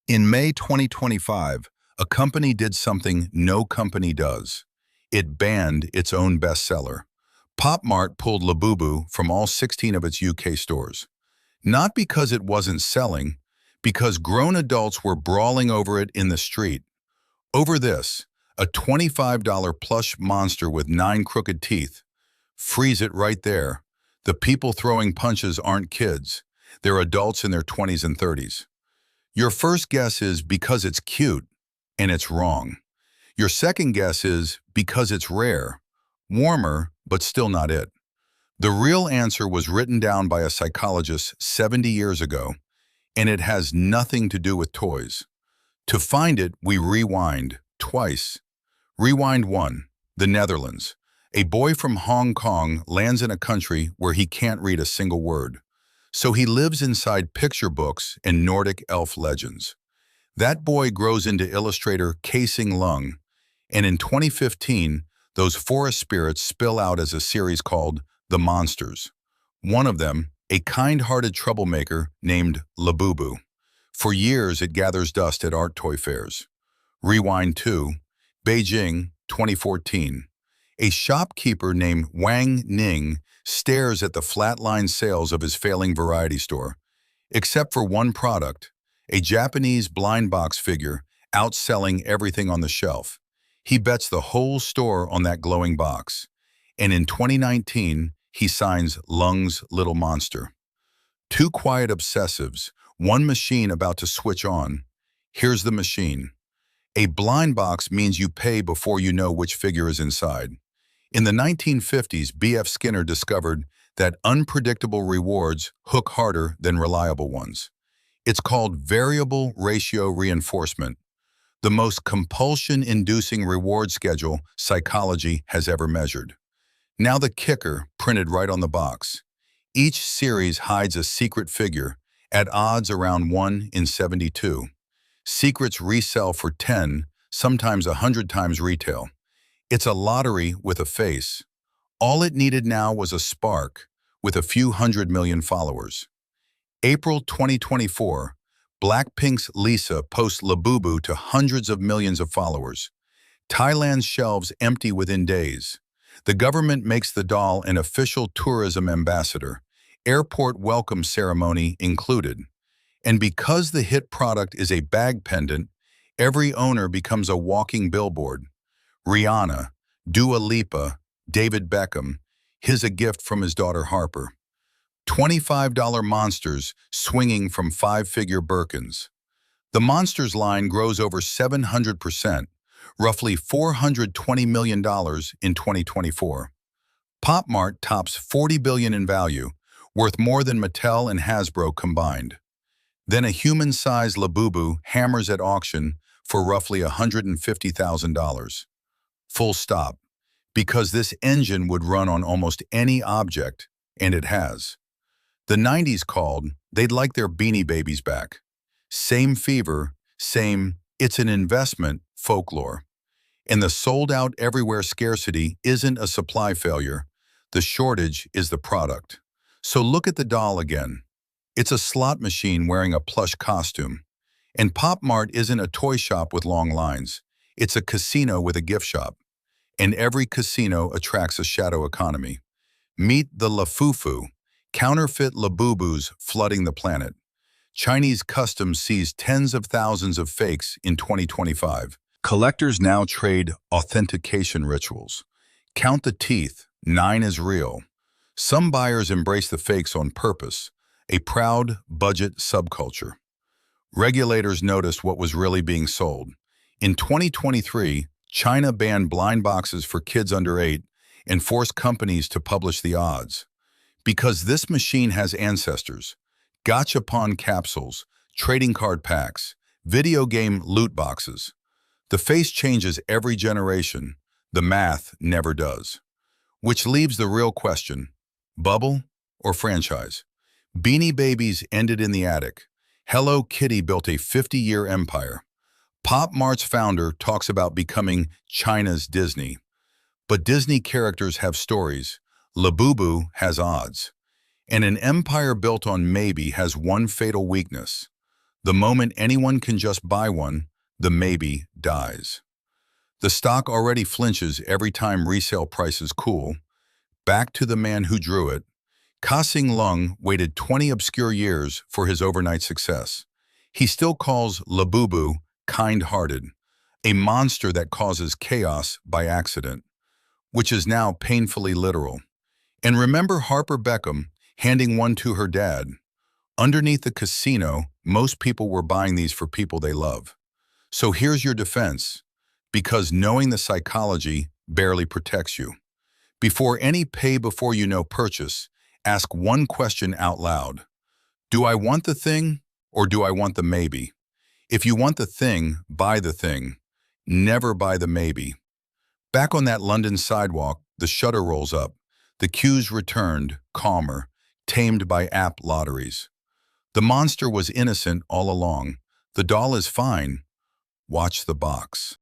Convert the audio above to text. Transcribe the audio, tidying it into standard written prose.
In May 2025, a company did something no company does. It banned its own bestseller. Pop Mart pulled Labubu from all 16 of its UK stores. Not because it wasn't selling, because grown adults were brawling over it in the street. Over this, a $25 plush monster with 9 crooked teeth. Freeze it right there. The people throwing punches aren't kids. They're adults in their 20s and 30s. Your first guess is because it's cute, and it's wrong. Your second guess is because it's rare, warmer, but still not it. The real answer was written down by a psychologist 70 years ago, and it has nothing to do with toys. To find it, we rewind twice. Rewind 1, the Netherlands. A boy from Hong Kong lands in a country where he can't read a single word. So he lives inside picture books and Nordic elf legends. That boy grows into illustrator Kasing Lung, and in 2015, those forest spirits spill out as a series called The Monsters. One of them, a kind-hearted troublemaker named Labubu. For years, it gathers dust at art toy fairs. Rewind 2, Beijing, 2014. A shopkeeper named Wang Ning stares at the flatline sales of his failing variety store, except for one product, a Japanese blind box figure outselling everything on the shelf. He bets the whole store on that glowing box. And in 2019, he signs Lung's Little Monster. Two quiet obsessives, one machine about to switch on. Here's the machine. A blind box means you pay before you know which figure is inside. In the 1950s, B.F. Skinner discovered that unpredictable rewards hook harder than reliable ones. It's called variable ratio reinforcement, the most compulsion-inducing reward schedule psychology has ever measured. Now the kicker, printed right on the box. Each series hides a secret figure, at odds around 1 in 72. Secrets resell for 10, sometimes 100 times retail. It's a lottery with a face. All it needed now was a spark, with a few 100 million followers. April 2024, Blackpink's Lisa posts Labubu to hundreds of millions of followers. Thailand's shelves empty within days. The government makes the doll an official tourism ambassador, airport welcome ceremony included. And because the hit product is a bag pendant, every owner becomes a walking billboard. Rihanna, Dua Lipa, David Beckham, here's a gift from his daughter Harper. $25 monsters swinging from 5-figure Birkins. The Monsters line grows over 700%, roughly $420 million in 2024. Pop Mart tops $40 billion in value, worth more than Mattel and Hasbro combined. Then a human-sized Labubu hammers at auction for roughly $150,000. Full stop. Because this engine would run on almost any object, and it has. The 90s called, they'd like their Beanie Babies back. Same fever, same, it's an investment, folklore. And the sold-out everywhere scarcity isn't a supply failure. The shortage is the product. So look at the doll again. It's a slot machine wearing a plush costume. And Pop Mart isn't a toy shop with long lines. It's a casino with a gift shop. And every casino attracts a shadow economy. Meet the Lafufu, counterfeit Labubus flooding the planet. Chinese customs seized tens of thousands of fakes in 2025. Collectors now trade authentication rituals. Count the teeth, 9 is real. Some buyers embrace the fakes on purpose, a proud budget subculture. Regulators noticed what was really being sold. In 2023, China banned blind boxes for kids under 8 and forced companies to publish the odds. Because this machine has ancestors, gachapon capsules, trading card packs, video game loot boxes. The face changes every generation, the math never does. Which leaves the real question, bubble or franchise? Beanie Babies ended in the attic. Hello Kitty built a 50-year empire. Pop Mart's founder talks about becoming China's Disney. But Disney characters have stories. Labubu has odds. And an empire built on maybe has one fatal weakness. The moment anyone can just buy one, the maybe dies. The stock already flinches every time resale prices cool. Back to the man who drew it. Kasing Lung waited 20 obscure years for his overnight success. He still calls Labubu kind-hearted, a monster that causes chaos by accident, which is now painfully literal. And remember Harper Beckham handing one to her dad. Underneath the casino, most people were buying these for people they love. So here's your defense, because knowing the psychology barely protects you. Before any pay-before-you-know purchase, ask one question out loud. Do I want the thing, or do I want the maybe? If you want the thing, buy the thing. Never buy the maybe. Back on that London sidewalk, the shutter rolls up. The cues returned, calmer, tamed by app lotteries. The monster was innocent all along. The doll is fine. Watch the box.